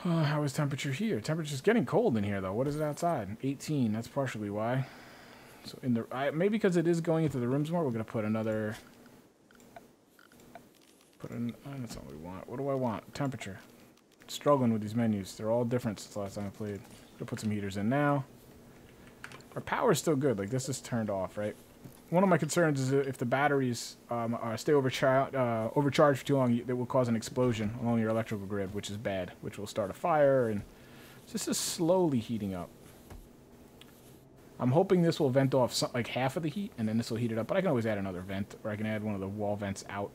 How is temperature here? Temperature's getting cold in here, though. What is it outside? 18. That's partially why. So in the maybe because it is going into the rooms more, we're gonna put another. That's not what we want. What do I want? Temperature. Struggling with these menus. They're all different since the last time I played. Gonna put some heaters in now. Our power's still good. Like this is turned off, right? One of my concerns is if the batteries stay overcharged for too long, it will cause an explosion along your electrical grid, which is bad, which will start a fire, and this is slowly heating up. I'm hoping this will vent off like half of the heat, and then this will heat it up, but I can always add another vent, or I can add one of the wall vents out.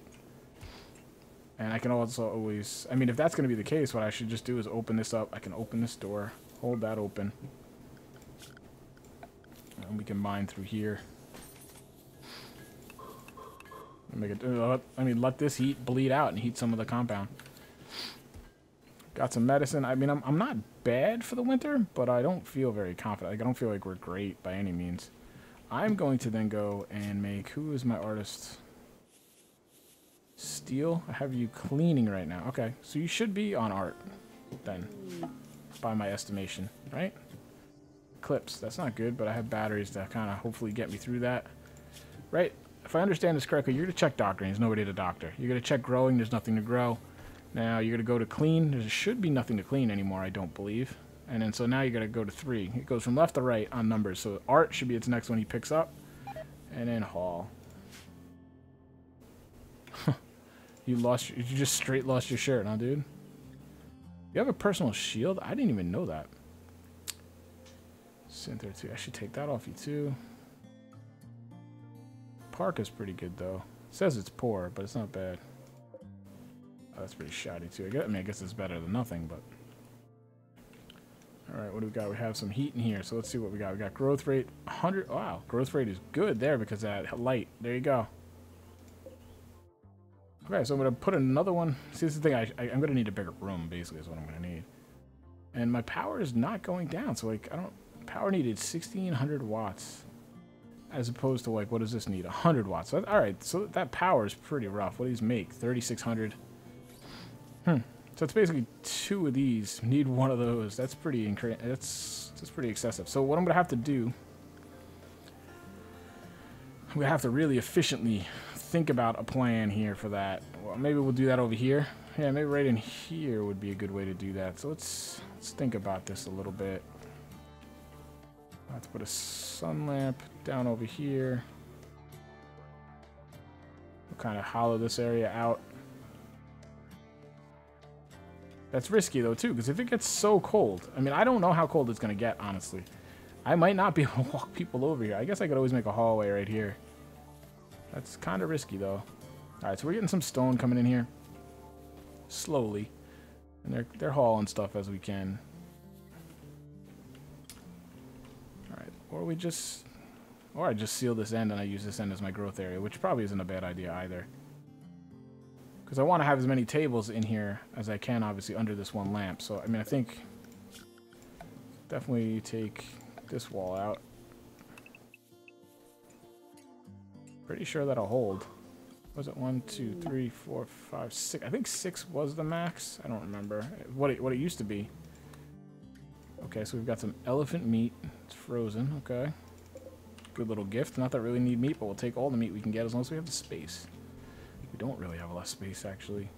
And I can also always, I mean, if that's going to be the case, what I should just do is open this up. I can open this door, hold that open, and we can mine through here. Make it, let this heat bleed out and heat some of the compound. Got some medicine. I mean, I'm not bad for the winter, but I don't feel very confident. Like, I don't feel like we're great by any means. I'm going to then go and make, who is my artist? Steel? I have you cleaning right now. Okay, so you should be on art then, by my estimation, right? Clips, that's not good, but I have batteries to kind of hopefully get me through that. Right? If I understand this correctly, you're going to check doctoring. There's nobody to doctor. You're going to check growing. There's nothing to grow. Now you're going to go to clean. There should be nothing to clean anymore, I don't believe. And then so now you're going to go to 3. It goes from left to right on numbers. So art should be its next one he picks up. And then hall. You just straight lost your shirt, huh, dude? You have a personal shield? I didn't even know that. Center 2. I should take that off you too. Park is pretty good though. It says it's poor, but it's not bad. Oh, that's pretty shoddy too. I guess it's better than nothing, but. Alright, what do we got? We have some heat in here, so let's see what we got. We got growth rate 100. Wow, growth rate is good there because of that light. There you go. Okay, so I'm going to put another one. See, this is the thing. I'm going to need a bigger room, basically, is what I'm going to need. And my power is not going down, so, like, power needed 1,600 watts. As opposed to, like, what does this need? 100 watts. So, alright, so that power is pretty rough. What do these make? 3,600. So it's basically 2 of these. Need one of those. That's pretty that's pretty excessive. So what I'm going to have to do, I'm going to have to really efficiently think about a plan here for that. Well, maybe we'll do that over here. Yeah, maybe right in here would be a good way to do that. So let's think about this a little bit. Let's put a sun lamp down over here. We'll kind of hollow this area out. That's risky though too, because if it gets so cold, I mean, I don't know how cold it's going to get, honestly. I might not be able to walk people over here. I guess I could always make a hallway right here. That's kind of risky though. Alright, so we're getting some stone coming in here. Slowly. And they're hauling stuff as we can. Alright, or I just seal this end and I use this end as my growth area, which probably isn't a bad idea either. Because I want to have as many tables in here as I can, obviously, under this one lamp. So, I mean, I think definitely take this wall out. Pretty sure that'll hold. Was it 1, 2, 3, 4, 5, 6? I think 6 was the max. I don't remember what it used to be. Okay, so we've got some elephant meat. It's frozen. Okay, good little gift. Not that we really need meat, but we'll take all the meat we can get as long as we have the space. We don't really have a lot of space, actually.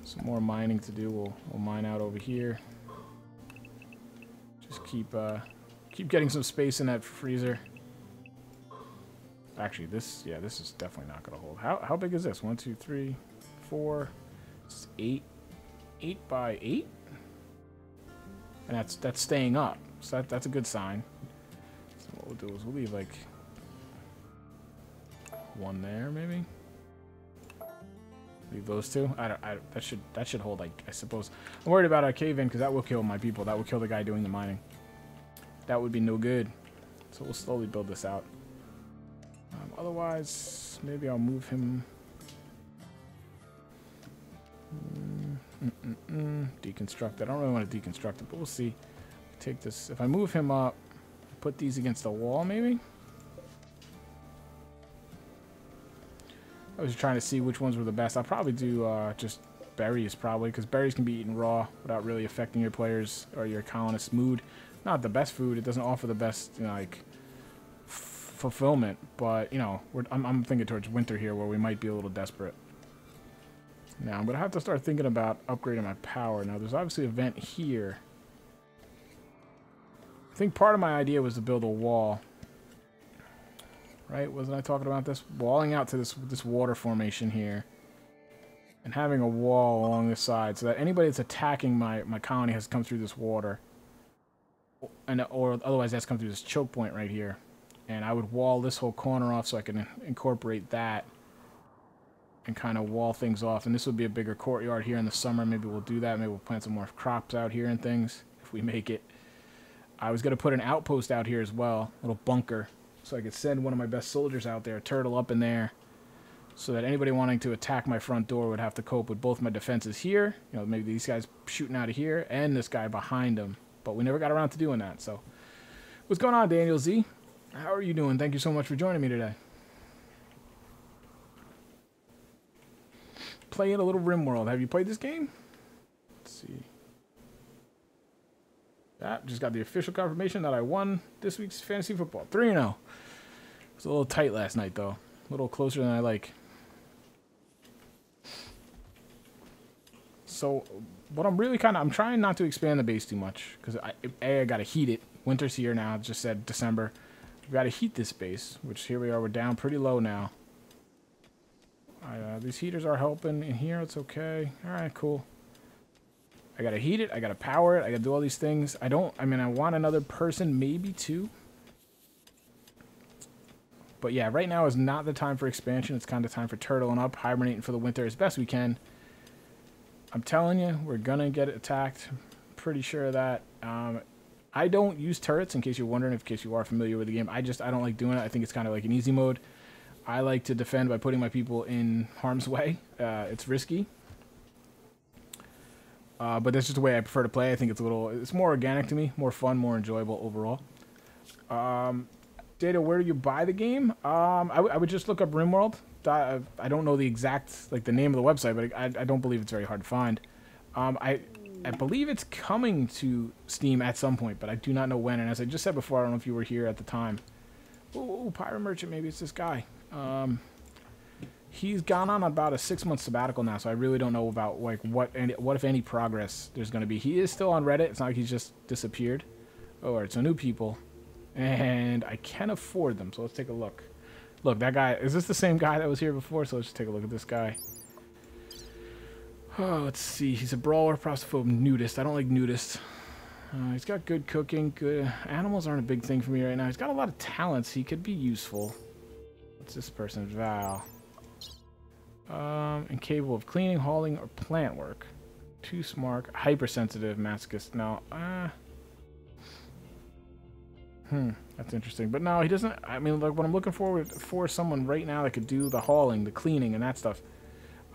Some more mining to do. We'll mine out over here. Just keep getting some space in that freezer. Actually, this is definitely not going to hold. How big is this? 1, 2, 3, 4, 8 by 8, and that's staying up. So that's a good sign. So what we'll do is we'll leave like 1 there, maybe. Leave those 2. That should hold. Like, I suppose. I'm worried about our cave in because that will kill my people. That will kill the guy doing the mining. That would be no good. So we'll slowly build this out. Otherwise, maybe I'll move him. Deconstruct it. I don't really want to deconstruct it, but we'll see. Take this. If I move him up, put these against the wall, maybe. I was trying to see which ones were the best. I'll probably do just berries, probably, because berries can be eaten raw without really affecting your players or your colonists' mood. Not the best food. It doesn't offer the best, you know, like, fulfillment. But, you know, I'm thinking towards winter here where we might be a little desperate. Now, I'm going to have to start thinking about upgrading my power. Now, there's obviously a vent here. I think part of my idea was to build a wall. Right? Wasn't I talking about this? Walling out to this water formation here. And having a wall along this side so that anybody that's attacking my colony has to come through this water. Or otherwise has to come through this choke point right here. And I would wall this whole corner off so I can incorporate that. And kind of wall things off. And this would be a bigger courtyard here in the summer. Maybe we'll do that. Maybe we'll plant some more crops out here and things. If we make it. I was going to put an outpost out here as well. A little bunker. So I could send one of my best soldiers out there, turtle up in there, so that anybody wanting to attack my front door would have to cope with both my defenses here, you know, maybe these guys shooting out of here, and this guy behind them. But we never got around to doing that, so. What's going on, Daniel Z? How are you doing? Thank you so much for joining me today. Playing a little RimWorld. Have you played this game? Let's see. Just got the official confirmation that I won this week's fantasy football. 3-0. It was a little tight last night, though. A little closer than I like. So, what I'm really I'm trying not to expand the base too much. Because, I got to heat it. Winter's here now. It just said December. We've got to heat this base. Which, here we are. We're down pretty low now. These heaters are helping in here. It's okay. Alright, cool. I gotta heat it, I gotta power it, I gotta do all these things. I want another person, maybe two. But yeah, right now is not the time for expansion. It's kind of time for turtling up, hibernating for the winter as best we can. I'm telling you, we're gonna get attacked. Pretty sure of that. I don't use turrets, in case you're wondering, in case you are familiar with the game. I don't like doing it. I think it's kind of like an easy mode. I like to defend by putting my people in harm's way. It's risky. But that's just the way I prefer to play. I think it's more organic to me, more fun, more enjoyable overall. Data, where do you buy the game? I would just look up RimWorld. I don't know the exact, the name of the website, but I don't believe it's very hard to find. I believe it's coming to Steam at some point, but I do not know when. And as I just said before, I don't know if you were here at the time. Ooh, Pirate Merchant, maybe it's this guy. He's gone on about a 6-month sabbatical now, so I really don't know about what if any progress there's going to be. He is still on Reddit. It's not like he's just disappeared. Oh, alright, so new people, and I can afford them. So let's take a look. Look, that guy, is this the same guy that was here before? So let's just take a look at this guy. Oh, let's see. He's a brawler, prostaphobe, nudist. I don't like nudists. He's got good cooking. Good animals aren't a big thing for me right now. He's got a lot of talents. He could be useful. What's this person? Val. Incapable of cleaning, hauling, or plant work. Too smart. Hypersensitive, masochist. No. That's interesting. But no, he doesn't. I mean, like, what I'm looking for someone right now that could do the hauling, the cleaning, and that stuff.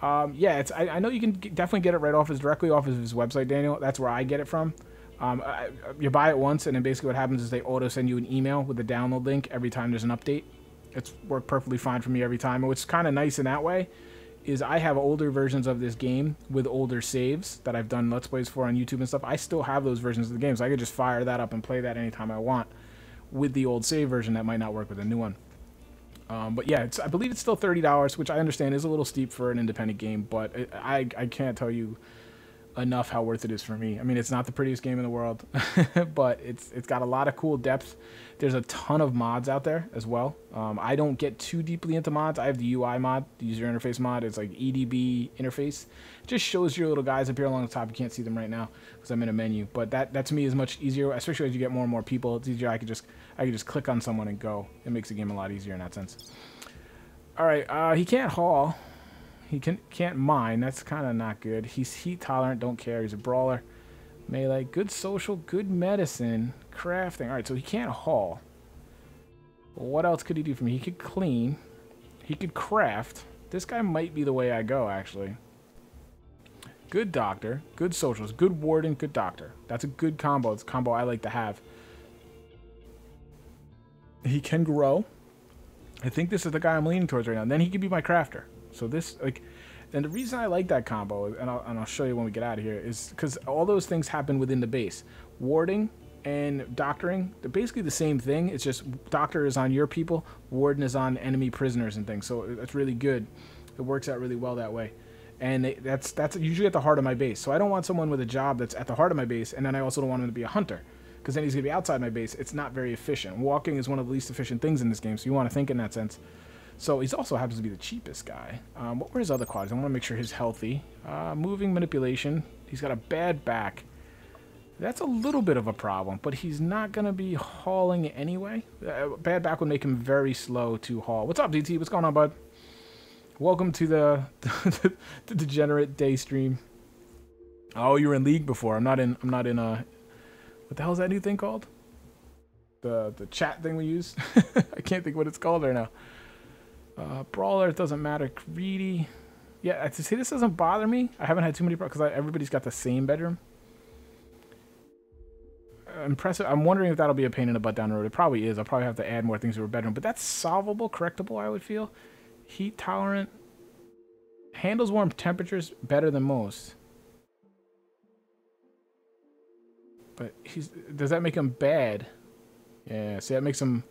Yeah, I know you can definitely get it directly off of his website, Daniel. That's where I get it from. You buy it once, and then basically what happens is they auto send you an email with the download link every time there's an update. It's worked perfectly fine for me every time. And what's kind of nice in that way is I have older versions of this game with older saves that I've done Let's Plays for on YouTube and stuff. I still have those versions of the game, so I could just fire that up and play that anytime I want with the old save version that might not work with the new one. But yeah, I believe it's still $30, which I understand is a little steep for an independent game, but I can't tell you enough how worth it is for me. I mean, it's not the prettiest game in the world, but it's got a lot of cool depth. There's a ton of mods out there as well. I don't get too deeply into mods. I have the UI mod, the user interface mod. It's like EDB interface. It just shows your little guys up here along the top. You can't see them right now because I'm in a menu, but that to me is much easier, especially as you get more and more people. It's easier. I could just click on someone and go. It makes the game a lot easier in that sense. All right, he can't haul. He can't mine. That's kind of not good. He's heat tolerant. Don't care. He's a brawler. Melee. Good social. Good medicine. Crafting. All right, so he can't haul. Well, what else could he do for me? He could clean. He could craft. This guy might be the way I go, actually. Good doctor. Good socials. Good warden. Good doctor. That's a good combo. It's a combo I like to have. He can grow. I think this is the guy I'm leaning towards right now. And then he could be my crafter. So this, And the reason I like that combo, and I'll show you when we get out of here, is because all those things happen within the base. Warding and doctoring, they're basically the same thing. It's just doctor is on your people, warden is on enemy prisoners and things. So that's really good. It works out really well that way. And that's usually at the heart of my base. So I don't want someone with a job that's at the heart of my base, and then I also don't want him to be a hunter, because then he's going to be outside my base. It's not very efficient. Walking is one of the least efficient things in this game, so you want to think in that sense. So he also happens to be the cheapest guy. What were his other qualities? I want to make sure he's healthy. Moving, manipulation. He's got a bad back. That's a little bit of a problem, but he's not going to be hauling anyway. Bad back would make him very slow to haul. What's up, DT? What's going on, bud? Welcome to the degenerate day stream. Oh, you were in League before. I'm not in what the hell is that new thing called? The chat thing we use? I can't think what it's called right now. Brawler, it doesn't matter. Greedy. Yeah, to see, this doesn't bother me. I haven't had too many problems because everybody's got the same bedroom. Impressive. I'm wondering if that'll be a pain in the butt down the road. It probably is. I'll probably have to add more things to a bedroom, but that's solvable, correctable, I would feel. Heat tolerant. Handles warm temperatures better than most. But does that make him bad? Yeah, see, that makes him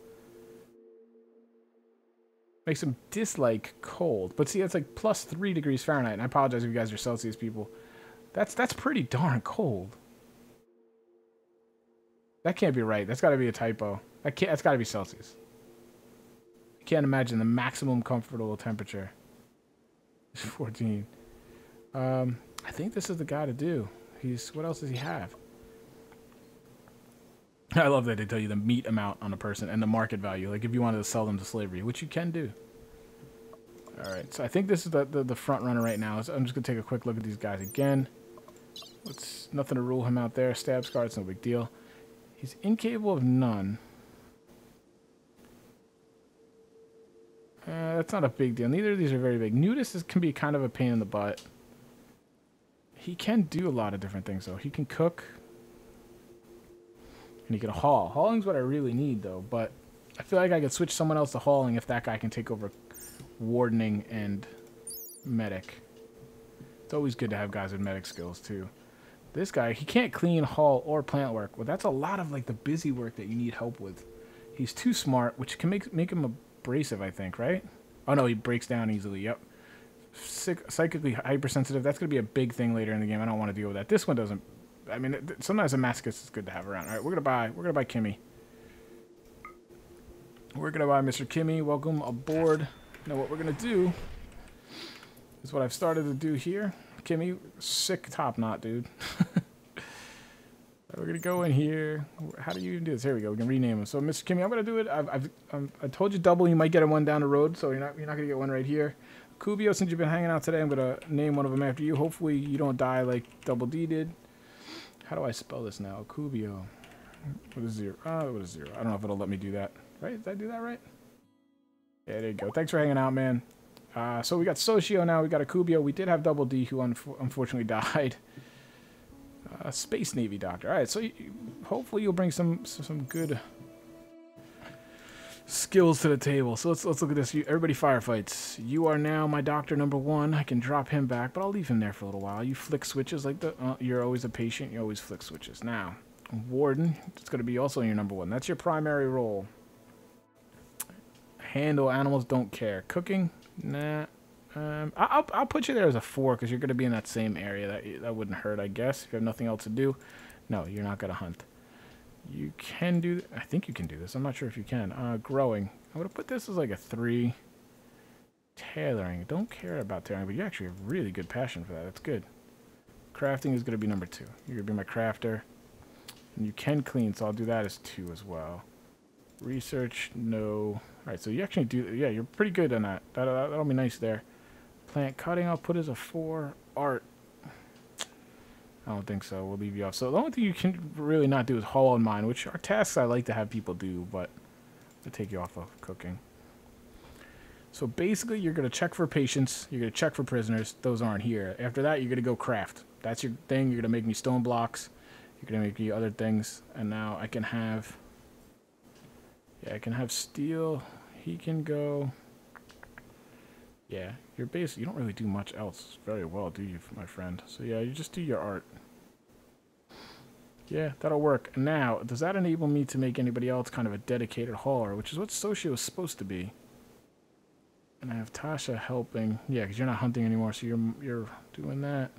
dislike cold. But see, that's like +3 degrees Fahrenheit. And I apologize if you guys are Celsius people. That's pretty darn cold. That can't be right. That's got to be a typo. That's got to be Celsius. I can't imagine the maximum comfortable temperature is 14. I think this is the guy to do. What else does he have? I love that they tell you the meat amount on a person and the market value. Like if you wanted to sell them to slavery, which you can do. All right, so I think this is the front runner right now. So I'm just gonna take a quick look at these guys again. Nothing to rule him out there. Stab scar, it's no big deal. He's incapable of none. That's not a big deal. Neither of these are very big. Nudist can be kind of a pain in the butt. He can do a lot of different things, though. He can cook. And he can haul. Hauling's what I really need, though. But I feel like I could switch someone else to hauling if that guy can take over wardening and medic. It's always good to have guys with medic skills, too. This guy, he can't clean, haul, or plant work. Well, that's a lot of like the busy work that you need help with. He's too smart, which can make him abrasive, I think, right? Oh, no, he breaks down easily. Yep. Psychically hypersensitive. That's going to be a big thing later in the game. I don't want to deal with that. This one doesn't. I mean, sometimes a masochist is good to have around. All right, we're gonna buy Kimmy. We're gonna buy Mr. Kimmy. Welcome aboard. Now, what we're gonna do is what I've started to do here. Kimmy, sick top knot, dude. We're gonna go in here. How do you do this? Here we go. We can rename him. So, Mr. Kimmy, I'm gonna do it. I told you double. You might get one down the road, so you're not gonna get one right here. Kubio, since you've been hanging out today, I'm gonna name one of them after you. Hopefully, you don't die like Double D did. How do I spell this now? Kubio. What is 0? What is 0? I don't know if it'll let me do that. Right? Did I do that right? Yeah, there you go. Thanks for hanging out, man. So we got Socio now. We got a Kubio. We did have Double D, who unfortunately died. Space Navy Doctor. All right, so hopefully you'll bring some good skills to the table. So let's look at this. Everybody firefights. You are now my doctor number 1. I can drop him back, but I'll leave him there for a little while. You flick switches like you're always a patient. You always flick switches. Now, Warden, it's going to be also your number 1. That's your primary role. Handle animals, don't care. Cooking, nah. I'll put you there as a 4 because you're going to be in that same area. That wouldn't hurt, I guess. If you have nothing else to do, no, you're not going to hunt. You can do. I think you can do this. I'm not sure if you can. Growing. I'm going to put this as like a 3. Tailoring. Don't care about tailoring, but you actually have really good passion for that. That's good. Crafting is going to be number 2. You're going to be my crafter. And you can clean, so I'll do that as 2 as well. Research, no. All right, so you actually do. Yeah, you're pretty good on that. That'll be nice there. Plant cutting, I'll put as a 4. Art. I don't think so. We'll leave you off. So the only thing you can really not do is haul and mine, which are tasks I like to have people do, but I'll take you off of cooking. So basically, you're going to check for patients. You're going to check for prisoners. Those aren't here. After that, you're going to go craft. That's your thing. You're going to make me stone blocks. You're going to make me other things. And now I can have... Yeah, I can have steel. He can go... Yeah, your base, you don't really do much else very well, do you, my friend? So yeah, you just do your art. Yeah, that'll work. Now, does that enable me to make anybody else kind of a dedicated hauler, which is what Socio is supposed to be? And I have Tasha helping. Yeah, because you're not hunting anymore, so you're doing that.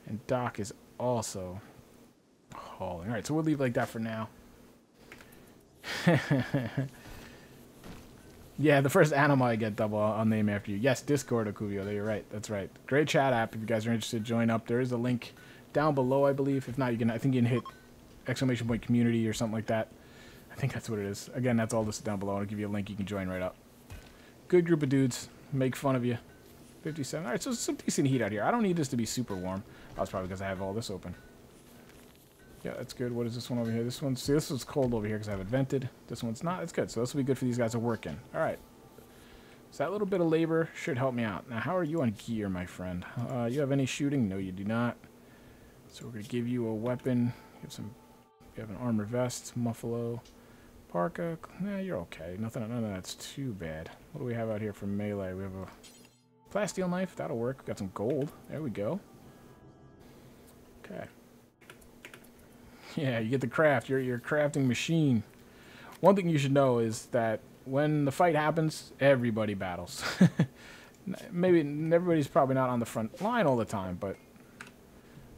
And Doc is also hauling. All right, so we'll leave like that for now. Yeah, the first animal I get double, I'll name after you. Yes, Discord, Akuvio, you're right. That's right. Great chat app. If you guys are interested, join up. There is a link down below, I believe. If not, you can. I think you can hit ! community or something like that. I think that's what it is. Again, that's all listed down below. I'll give you a link. You can join right up. Good group of dudes. Make fun of you. 57. All right, so some decent heat out here. I don't need this to be super warm. That's probably because I have all this open. Yeah, that's good. What is this one over here? This one, see, this one's cold over here because I have it vented. This one's not. It's good. So this will be good for these guys to work in. All right. So that little bit of labor should help me out. Now, how are you on gear, my friend? You have any shooting? No, you do not. So we're going to give you a weapon. You have an armor vest, muffalo, parka. Nah, you're okay. None of that's too bad. What do we have out here for melee? We have a plasteel knife. That'll work. Got some gold. There we go. Okay. Yeah, you get the craft. You're a crafting machine. One thing you should know is that when the fight happens, everybody battles. Maybe everybody's probably not on the front line all the time, but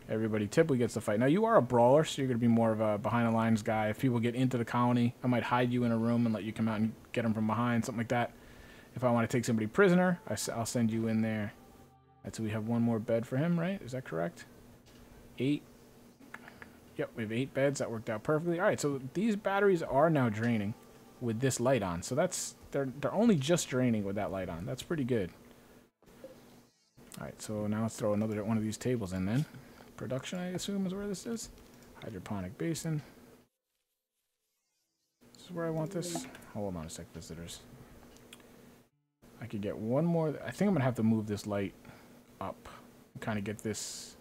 everybody typically gets the fight. Now, you are a brawler, so you're going to be more of a behind-the-lines guy. If people get into the colony, I might hide you in a room and let you come out and get them from behind, something like that. If I want to take somebody prisoner, I'll send you in there. Right, so we have one more bed for him, right? Is that correct? 8. Yep, we have 8 beds. That worked out perfectly. All right, so these batteries are now draining with this light on. So they're only just draining with that light on. That's pretty good. All right, so now let's throw another one of these tables in then. Production, I assume, is where this is. Hydroponic basin. This is where I want this. Hold on a sec, visitors. I could get one more. I think I'm going to have to move this light up and kind of get this.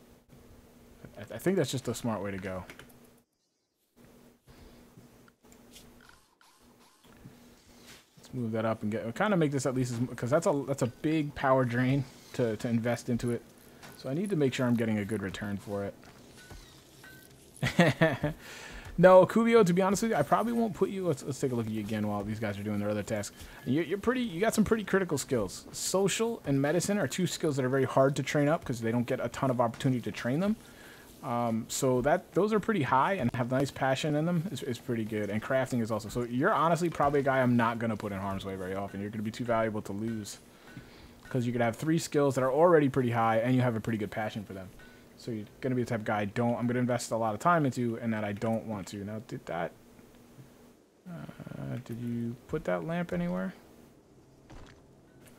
I think that's just a smart way to go. Let's move that up and kind of make this at least, because that's a big power drain to invest into it. So I need to make sure I'm getting a good return for it. No, Kubio, to be honest with you, I probably won't put you. Let's take a look at you again while these guys are doing their other tasks. You got some pretty critical skills. Social and medicine are 2 skills that are very hard to train up because they don't get a ton of opportunity to train them. So those are pretty high and have nice passion in them. Is pretty good. And crafting is also. So you're honestly probably a guy I'm not going to put in harm's way very often. You're going to be too valuable to lose. Because you could have 3 skills that are already pretty high and you have a pretty good passion for them. So you're going to be the type of guy I'm going to invest a lot of time into and that I don't want to. Now, did you put that lamp anywhere?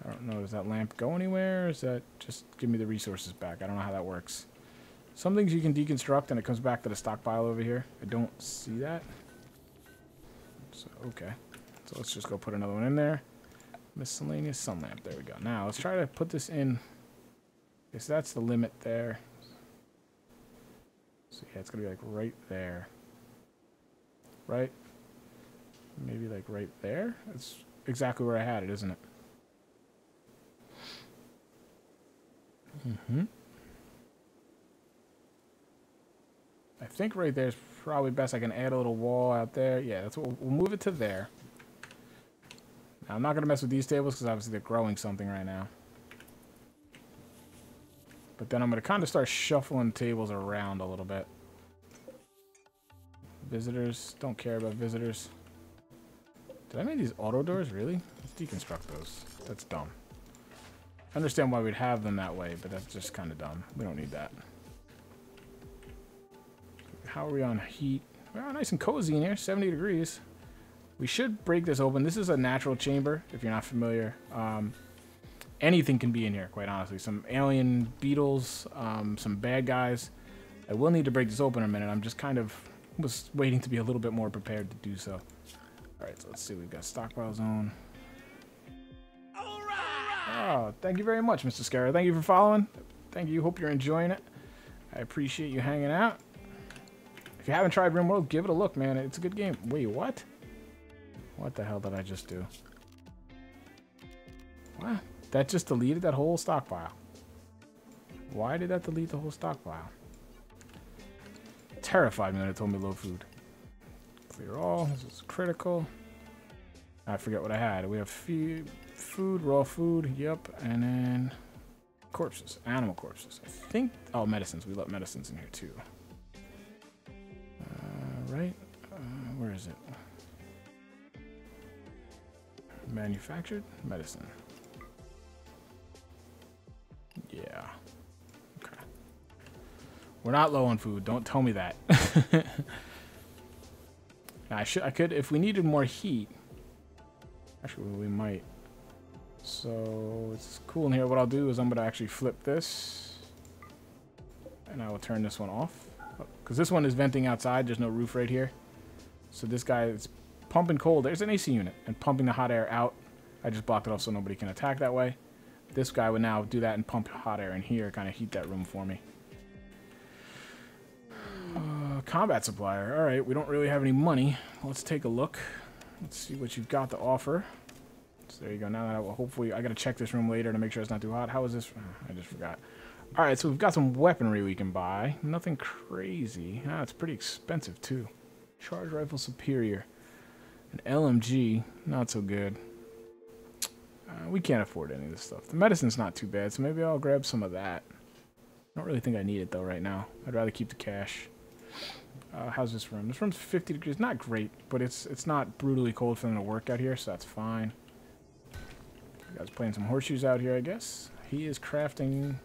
I don't know. Does that lamp go anywhere? Or is that just give me the resources back? I don't know how that works. Some things you can deconstruct and it comes back to the stockpile over here. I don't see that. So, okay. So let's just go put another one in there. Miscellaneous sun lamp. There we go. Now, let's try to put this in. Okay, so that's the limit there. So, yeah, it's going to be like right there. Right? Maybe like right there? That's exactly where I had it, isn't it? Mm-hmm. I think right there is probably best. I can add a little wall out there. Yeah, that's what we'll move it to there. Now, I'm not going to mess with these tables because obviously they're growing something right now. But then I'm going to kind of start shuffling tables around a little bit. Visitors. Don't care about visitors. Did I make these auto doors? Really? Let's deconstruct those. That's dumb. I understand why we'd have them that way, but that's just kind of dumb. We don't need that. How are we on heat? Well, nice and cozy in here. 70 degrees. We should break this open. This is a natural chamber, if you're not familiar. Anything can be in here, quite honestly. Some alien beetles, some bad guys. I will need to break this open in a minute. I'm just kind of was waiting to be a little bit more prepared to do so. All right, so let's see. We've got stockpile zone. All right. Oh, thank you very much, Mr. Scarra. Thank you for following. Thank you. Hope you're enjoying it. I appreciate you hanging out. If you haven't tried RimWorld, give it a look, man. It's a good game. Wait, what? What the hell did I just do? What? That just deleted that whole stockpile. Why did that delete the whole stockpile? Terrified me when it told me low food. Clear all. This is critical. I forget what I had. We have food, raw food. Yep. And then corpses. Animal corpses. I think... Oh, medicines. We let medicines in here too. Right? Where is it? Manufactured medicine. Yeah. Okay. We're not low on food. Don't tell me that. I could, if we needed more heat. Actually, we might. So it's cool in here. What I'll do is I'm gonna actually flip this, and I will turn this one off because this one is venting outside. There's no roof right here, so this guy is pumping cold. There's an AC unit and pumping the hot air out. I just blocked it off so nobody can attack that way. This guy would now do that and pump hot air in here, kind of heat that room for me. Combat supplier. All right, we don't really have any money. Let's take a look. Let's see what you've got to offer. So there you go. Now that hopefully I got to check this room later to make sure it's not too hot. How is this? I just forgot. All right, so we've got some weaponry we can buy. Nothing crazy. It's pretty expensive too. Charge rifle superior. An LMG, not so good. We can't afford any of this stuff. The medicine's not too bad, so maybe I'll grab some of that. I don't really think I need it though right now. I'd rather keep the cash. How's this room? This room's 50 degrees. Not great, but it's not brutally cold for them to work out here, so that's fine. You guys playing some horseshoes out here, I guess. He is crafting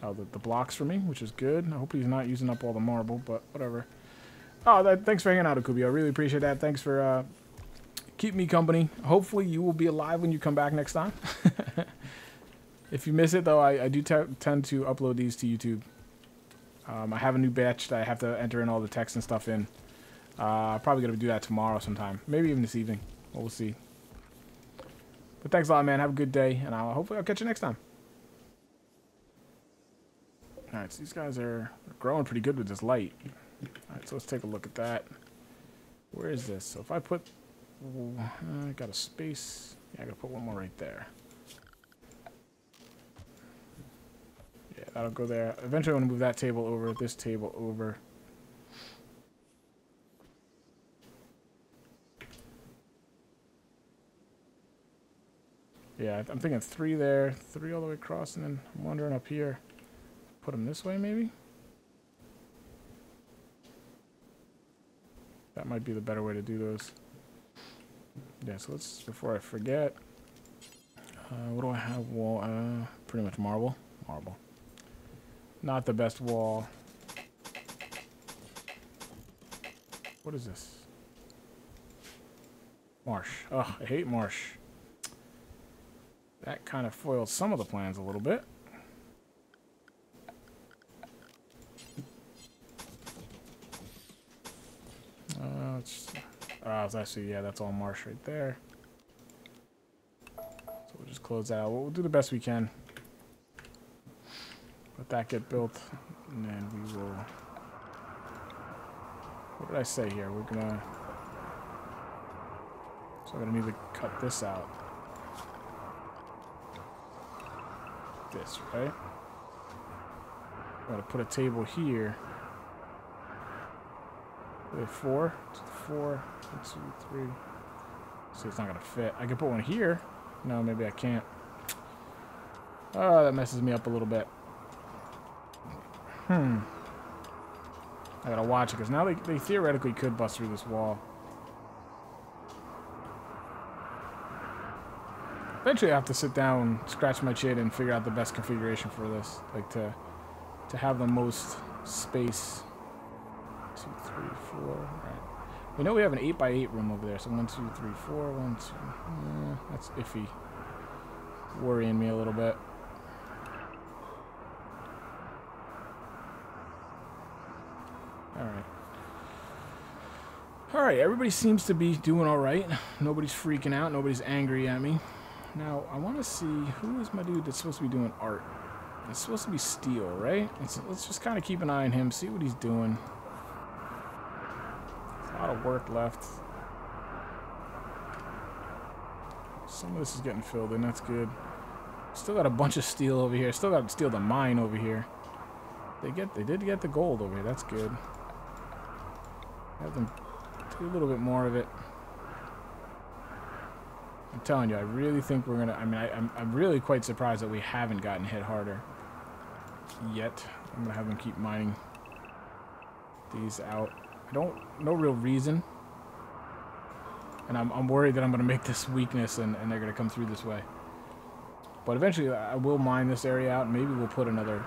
the blocks for me, which is good. I hope he's not using up all the marble, but whatever. Oh, thanks for hanging out, Akubi. I really appreciate that. Thanks for keeping me company. Hopefully you will be alive when you come back next time. If you miss it, though, I do tend to upload these to YouTube. I have a new batch that I have to enter in all the text and stuff in. Probably going to do that tomorrow sometime. Maybe even this evening. Well, we'll see. But thanks a lot, man. Have a good day, and hopefully I'll catch you next time. Alright, so these guys are growing pretty good with this light. Alright, so let's take a look at that. Where is this? So if I put... I got a space. Yeah, I got to put one more right there. Yeah, that'll go there. Eventually, I'm going to move that table over, this table over. Yeah, I'm thinking 3 there, 3 all the way across, and then I'm wondering up here. Put them this way, maybe? That might be the better way to do those. Yeah, so let's, before I forget, what do I have? Wall, pretty much marble. Marble. Not the best wall. What is this? Marsh. Ugh, I hate marsh. That kind of foils some of the plans a little bit. It's actually, yeah, that's all marsh right there. So we'll just close that out. We'll do the best we can. Let that get built, and then we will... What did I say here? We're gonna... So I'm gonna need to cut this out. This, right? I'm gonna put a table here. Wait, 4? 4, 1, 2, 3. See, it's not gonna fit. I can put one here. No, maybe I can't. Oh, that messes me up a little bit. I gotta watch it, because now they theoretically could bust through this wall. Eventually I have to sit down, scratch my chin, and figure out the best configuration for this. Like, to have the most space. 2, 3, 4. All right. We know we have an 8x8 room over there, so 1, 2, 3, 4, 1, 2. That's iffy. Worrying me a little bit. Alright. Alright, everybody seems to be doing alright. Nobody's freaking out. Nobody's angry at me. Now, I want to see, who is my dude that's supposed to be doing art? It's supposed to be Steel, right? Let's just kind of keep an eye on him, see what he's doing. There's a lot of work left. Some of this is getting filled in. That's good. Still got a bunch of steel over here. Still got to steal the mine over here. They did get the gold over here. That's good. Have them do a little bit more of it. I'm telling you, I really think we're gonna. I mean, I'm really quite surprised that we haven't gotten hit harder yet. I'm gonna have them keep mining these out. No real reason, and I'm worried that I'm gonna make this weakness and they're gonna come through this way. But eventually, I will mine this area out. And maybe we'll put another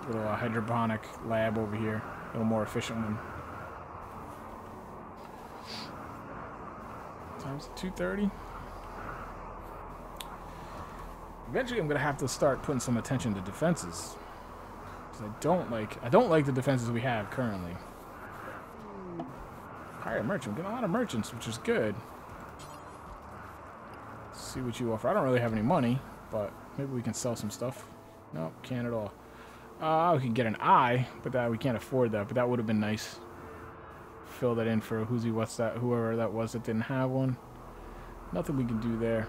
little hydroponic lab over here, a little more efficient one. Times 230. Eventually, I'm gonna have to start putting some attention to defenses, because I don't like the defenses we have currently. Hire merchant. We're getting a lot of merchants, which is good. Let's see what you offer. I don't really have any money, but maybe we can sell some stuff. Nope, can't at all. We can get an eye, but we can't afford that. But that would have been nice. Fill that in for whoever that was that didn't have one. Nothing we can do there.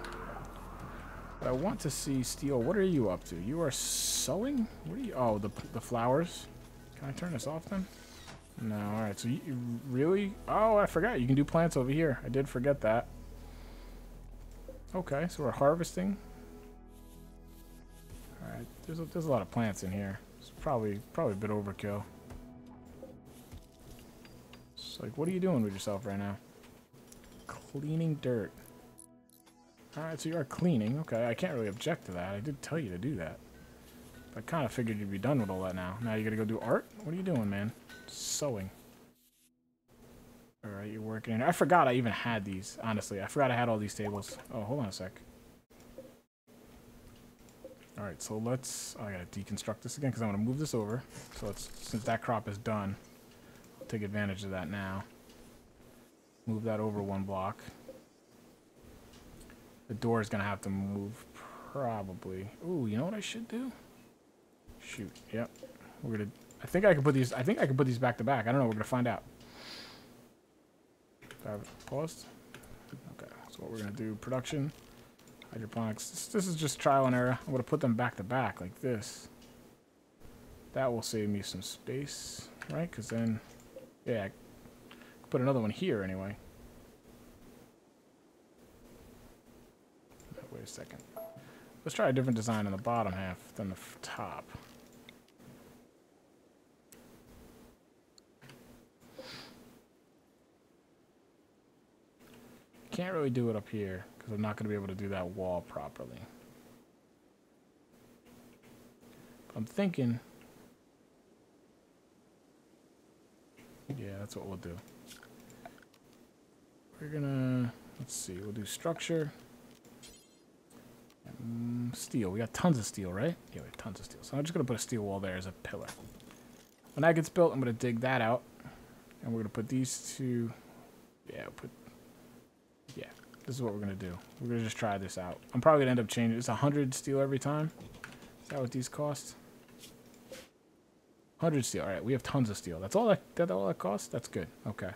But I want to see steel. What are you up to? You are sewing? What are you? Oh, the flowers. Can I turn this off then? No. All right. So you really? Oh, I forgot. You can do plants over here. I did forget that. Okay. So we're harvesting. All right. There's a lot of plants in here. It's probably a bit overkill. It's like, what are you doing with yourself right now? Cleaning dirt. Alright, so you are cleaning. Okay, I can't really object to that. I did tell you to do that. I kind of figured you'd be done with all that now. Now you gotta go do art? What are you doing, man? Sewing. Alright, you're working in. I forgot I even had these, honestly. I forgot I had all these tables. Oh, hold on a sec. Alright, so let's... I gotta deconstruct this again because I'm gonna move this over. So since that crop is done, I'll take advantage of that now. Move that over one block. The door is gonna have to move, probably. Ooh, you know what I should do? Shoot. Yep. We're gonna. I think I can put these. I think I can put these back to back. I don't know. We're gonna find out. Paused. Okay. So what we're gonna do? Production, hydroponics. This is just trial and error. I'm gonna put them back to back like this. That will save me some space, right? Because then, yeah, I can put another one here anyway. Wait a second. Let's try a different design on the bottom half than the top. Can't really do it up here because I'm not going to be able to do that wall properly. But I'm thinking... Yeah, that's what we'll do. We're gonna... Let's see. We'll do structure. Steel. We got tons of steel, right? Yeah, we have tons of steel. So I'm just going to put a steel wall there as a pillar. When that gets built, I'm going to dig that out. And we're going to put these two... Yeah, yeah, this is what we're going to do. We're going to just try this out. I'm probably going to end up changing. It's 100 steel every time. Is that what these cost? 100 steel. All right, we have tons of steel. That's all that costs? That's good. Okay.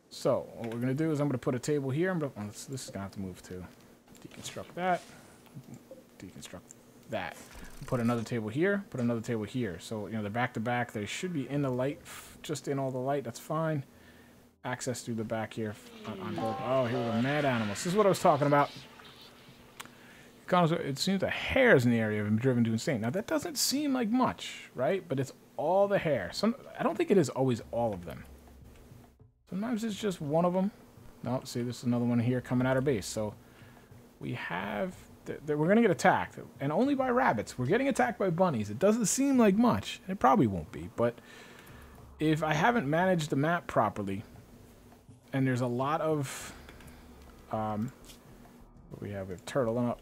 So what we're going to do is I'm going to put a table here. This is going to have to move too. Deconstruct that. Deconstruct that. Put another table here. Put another table here. So, you know, they're back to back. They should be in the light, just in all the light. That's fine. Access through the back here. Oh, here we go. Mad animals. This is what I was talking about. It seems the hairs in the area have been driven to insane. Now, that doesn't seem like much, right? But it's all the hair. I don't think it is always all of them. Sometimes it's just one of them. No, see, there's another one here coming at our base. So we have... We're going to get attacked. And only by rabbits. We're getting attacked by bunnies. It doesn't seem like much. It probably won't be. But if I haven't managed the map properly, and there's a lot of... we have turtle.